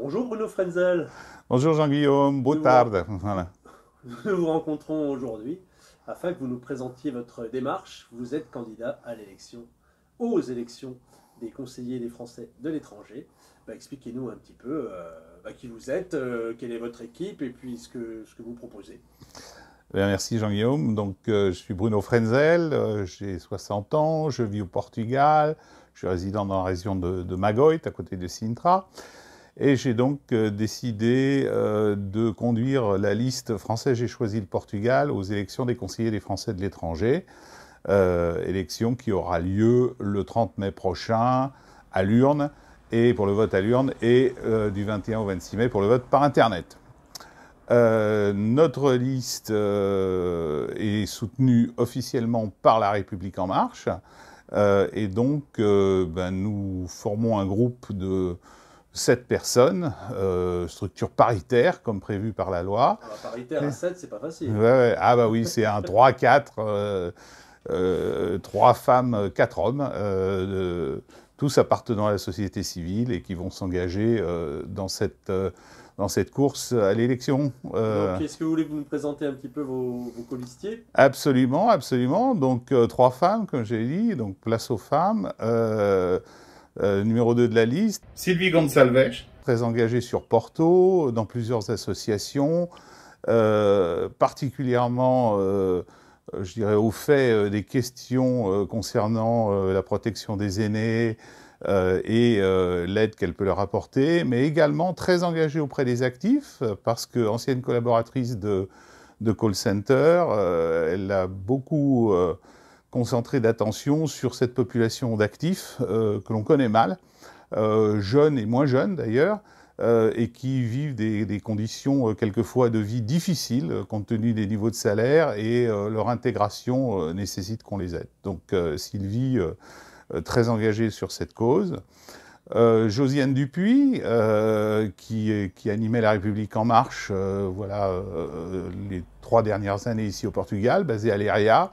Bonjour Bruno Frenzel, Bonjour Jean-Guillaume, boa nous vous, tarde. Voilà. nous vous rencontrons aujourd'hui afin que vous nous présentiez votre démarche. Vous êtes candidat à l'élection, aux élections des conseillers des Français de l'étranger. Expliquez-nous un petit peu qui vous êtes, quelle est votre équipe et puis ce que vous proposez. Bien, merci Jean-Guillaume. Donc, je suis Bruno Frenzel, j'ai 60 ans, je vis au Portugal, je suis résident dans la région de Magoit, à côté de Sintra. Et j'ai donc décidé de conduire la liste Français J'ai choisi le Portugal aux élections des conseillers des Français de l'étranger. Élection qui aura lieu le 30 mai prochain à l'urne, et pour le vote à l'urne, et du 21 au 26 mai pour le vote par Internet. Notre liste est soutenue officiellement par La République En Marche, et donc nous formons un groupe de 7 personnes, structure paritaire comme prévu par la loi. Alors, paritaire à 7, c'est pas facile. Ouais, ah bah oui, c'est un 3-4, 3 femmes, 4 hommes, tous appartenant à la société civile et qui vont s'engager dans cette course à l'élection. Donc, est-ce que vous voulez que vous nous présenter un petit peu vos colistiers? Absolument, absolument. Donc, 3 femmes, comme j'ai dit, donc place aux femmes. Numéro 2 de la liste, Sylvie Gonçalves, très engagée sur Porto, dans plusieurs associations, particulièrement, je dirais, au fait des questions concernant la protection des aînés et l'aide qu'elle peut leur apporter, mais également très engagée auprès des actifs, parce que ancienne collaboratrice de call center, elle a beaucoup concentré d'attention sur cette population d'actifs que l'on connaît mal, jeunes et moins jeunes d'ailleurs, et qui vivent des conditions quelquefois de vie difficiles compte tenu des niveaux de salaire, et leur intégration nécessite qu'on les aide. Donc Sylvie, très engagée sur cette cause. Josiane Dupuis, qui animait La République En Marche les 3 dernières années ici au Portugal, basée à Leiria,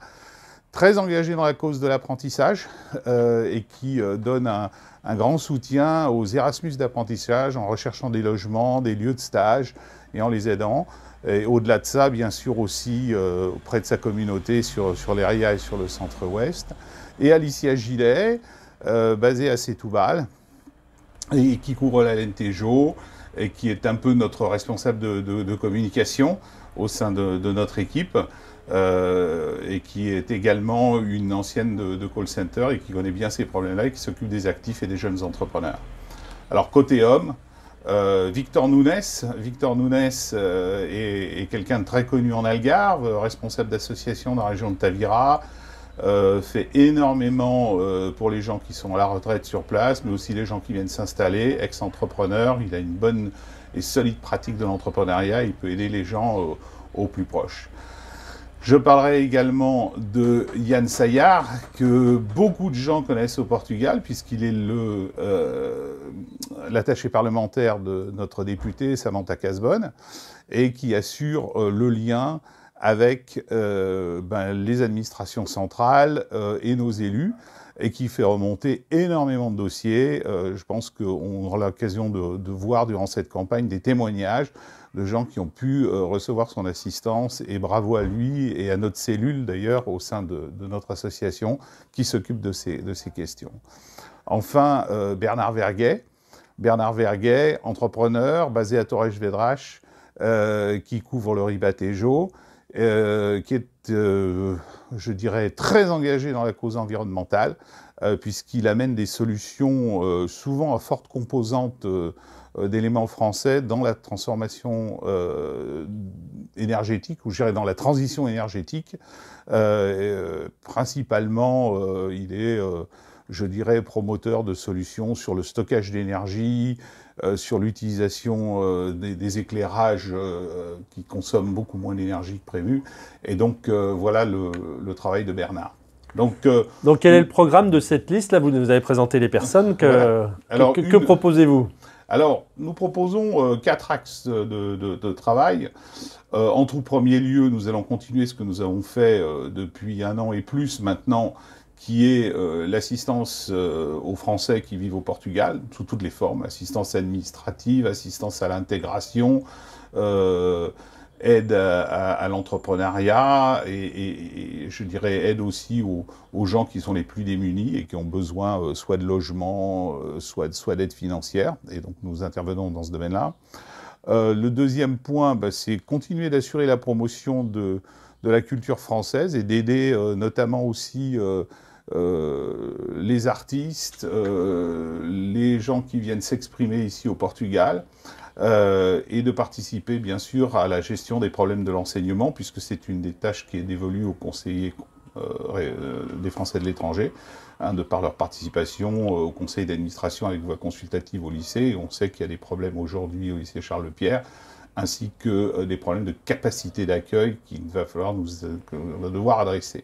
très engagée dans la cause de l'apprentissage et qui donne un grand soutien aux Erasmus d'apprentissage en recherchant des logements, des lieux de stage et en les aidant. Et au-delà de ça, bien sûr aussi auprès de sa communauté sur Leiria et sur le centre-ouest. Et Alicia Gillet, basée à Setúbal, et qui couvre l'Alentejo, et qui est un peu notre responsable de communication au sein de notre équipe, et qui est également une ancienne de call center et qui connaît bien ces problèmes-là et qui s'occupe des actifs et des jeunes entrepreneurs. Alors côté homme, Victor Nunes est quelqu'un de très connu en Algarve, responsable d'association dans la région de Tavira, fait énormément pour les gens qui sont à la retraite sur place, mais aussi les gens qui viennent s'installer, ex-entrepreneur. Il a une bonne et solide pratique de l'entrepreneuriat, il peut aider les gens au plus proche. Je parlerai également de Yann Sayar, que beaucoup de gens connaissent au Portugal, puisqu'il est l'attaché parlementaire de notre député Samantha Casbonne, et qui assure le lien avec les administrations centrales et nos élus, et qui fait remonter énormément de dossiers. Je pense qu'on aura l'occasion de voir durant cette campagne des témoignages de gens qui ont pu recevoir son assistance, et bravo à lui et à notre cellule d'ailleurs au sein de notre association qui s'occupe de ces questions. Enfin, Bernard Verguet, entrepreneur basé à Torres Vedras, qui couvre le Ribatejo, qui est, je dirais, très engagé dans la cause environnementale, puisqu'il amène des solutions souvent à forte composante d'éléments français dans la transformation énergétique, ou je dirais dans la transition énergétique. Principalement, il est, je dirais, promoteur de solutions sur le stockage d'énergie, sur l'utilisation des éclairages qui consomment beaucoup moins d'énergie que prévu. Et donc, voilà le travail de Bernard. Donc, quel est le programme de cette liste? Là, vous nous avez présenté les personnes. Voilà. Alors, que proposez-vous? Alors, nous proposons 4 axes de travail. En tout premier lieu, nous allons continuer ce que nous avons fait depuis 1 an et plus maintenant, qui est l'assistance aux Français qui vivent au Portugal, sous toutes les formes, assistance administrative, assistance à l'intégration, aide à l'entrepreneuriat et je dirais aide aussi aux gens qui sont les plus démunis et qui ont besoin soit de logement, soit d'aide financière. Et donc nous intervenons dans ce domaine-là. Le deuxième point, c'est continuer d'assurer la promotion de la culture française et d'aider notamment aussi les artistes, les gens qui viennent s'exprimer ici au Portugal, et de participer bien sûr à la gestion des problèmes de l'enseignement, puisque c'est une des tâches qui est dévolue aux conseillers des Français de l'étranger, de par leur participation au conseil d'administration avec voix consultative au lycée. On sait qu'il y a des problèmes aujourd'hui au lycée Charles-Lepierre, ainsi que des problèmes de capacité d'accueil qu'il va falloir qu'on va devoir adresser.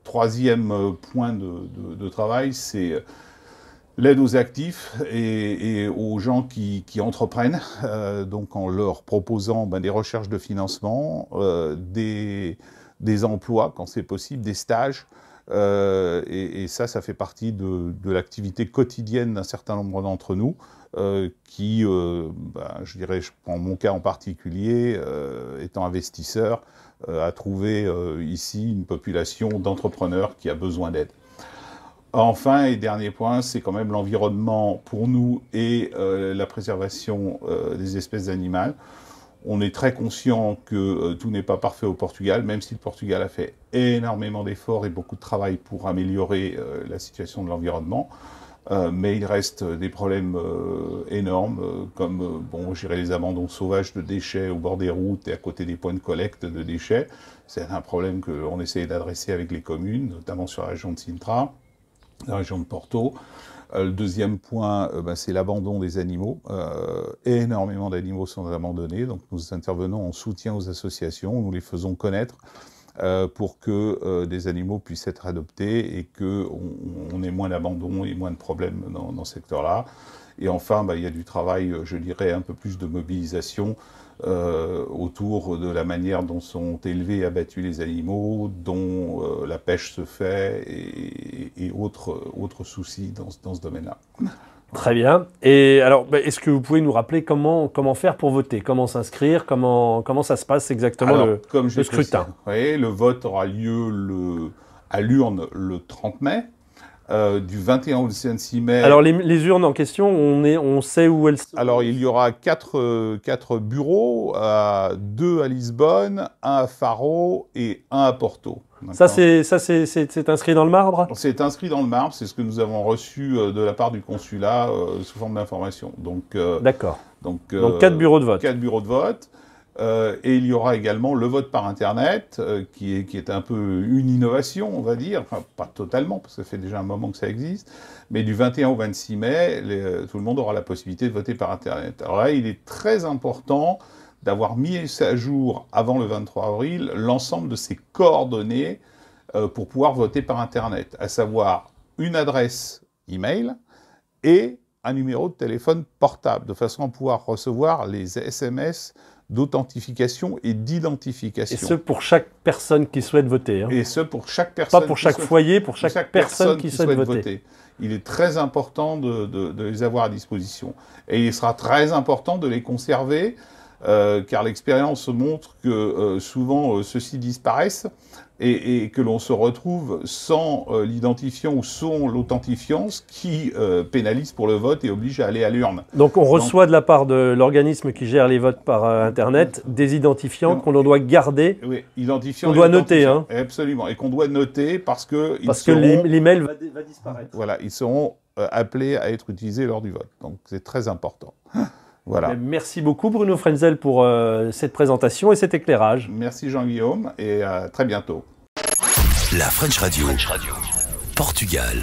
Troisième point de travail, c'est l'aide aux actifs et aux gens qui entreprennent, donc en leur proposant des recherches de financement, des emplois quand c'est possible, des stages, et ça fait partie de l'activité quotidienne d'un certain nombre d'entre nous, qui, je dirais, je prends mon cas en particulier, étant investisseur, a trouvé ici une population d'entrepreneurs qui a besoin d'aide. Enfin, et dernier point, c'est quand même l'environnement pour nous et la préservation des espèces animales. On est très conscient que tout n'est pas parfait au Portugal, même si le Portugal a fait énormément d'efforts et beaucoup de travail pour améliorer la situation de l'environnement. Mais il reste des problèmes énormes, comme je dirais les abandons sauvages de déchets au bord des routes et à côté des points de collecte de déchets. C'est un problème qu'on essaie d'adresser avec les communes, notamment sur la région de Sintra, la région de Porto. Le deuxième point, c'est l'abandon des animaux. Énormément d'animaux sont abandonnés, donc nous intervenons en soutien aux associations, nous les faisons connaître pour que des animaux puissent être adoptés et qu'on ait moins d'abandon et moins de problèmes dans ce secteur-là. Et enfin, il y a du travail, je dirais, un peu plus de mobilisation autour de la manière dont sont élevés et abattus les animaux, dont la pêche se fait et autres soucis dans ce domaine-là. Très bien. Et alors, est-ce que vous pouvez nous rappeler comment faire pour voter? Comment s'inscrire? Comment ça se passe exactement le scrutin? Oui, le vote aura lieu à l'urne le 30 mai. Du 21 au 26 mai. Alors les urnes en question, on sait où elles sont? Alors il y aura 4 bureaux, 2 à Lisbonne, 1 à Faro et 1 à Porto. Ça c'est inscrit dans le marbre? C'est inscrit dans le marbre, c'est ce que nous avons reçu de la part du consulat sous forme d'information. D'accord. Donc 4 bureaux de vote. 4 bureaux de vote. Et il y aura également le vote par Internet, qui est un peu une innovation, on va dire, enfin pas totalement, parce que ça fait déjà un moment que ça existe, mais du 21 au 26 mai, tout le monde aura la possibilité de voter par Internet. Alors là, il est très important d'avoir mis à jour, avant le 23 avril, l'ensemble de ces coordonnées pour pouvoir voter par Internet, à savoir une adresse email et un numéro de téléphone portable, de façon à pouvoir recevoir les SMS d'authentification et d'identification. Et ce pour chaque personne qui souhaite voter. Et ce pour chaque personne. Pas pour chaque foyer, pour chaque personne qui souhaite voter. Il est très important de les avoir à disposition. Et il sera très important de les conserver, car l'expérience montre que souvent ceux-ci disparaissent et que l'on se retrouve sans l'identifiant ou sans l'authentifiant, ce qui pénalise pour le vote et oblige à aller à l'urne. Donc on reçoit de la part de l'organisme qui gère les votes par Internet des identifiants qu'on doit garder, oui, identifiants qu'on doit noter. Hein. Absolument, et qu'on doit noter parce que l'email va disparaître. Voilà, ils seront appelés à être utilisés lors du vote. Donc c'est très important. Voilà. Merci beaucoup Bruno Frenzel pour cette présentation et cet éclairage. Merci Jean-Guillaume et à très bientôt. La French Radio. Portugal.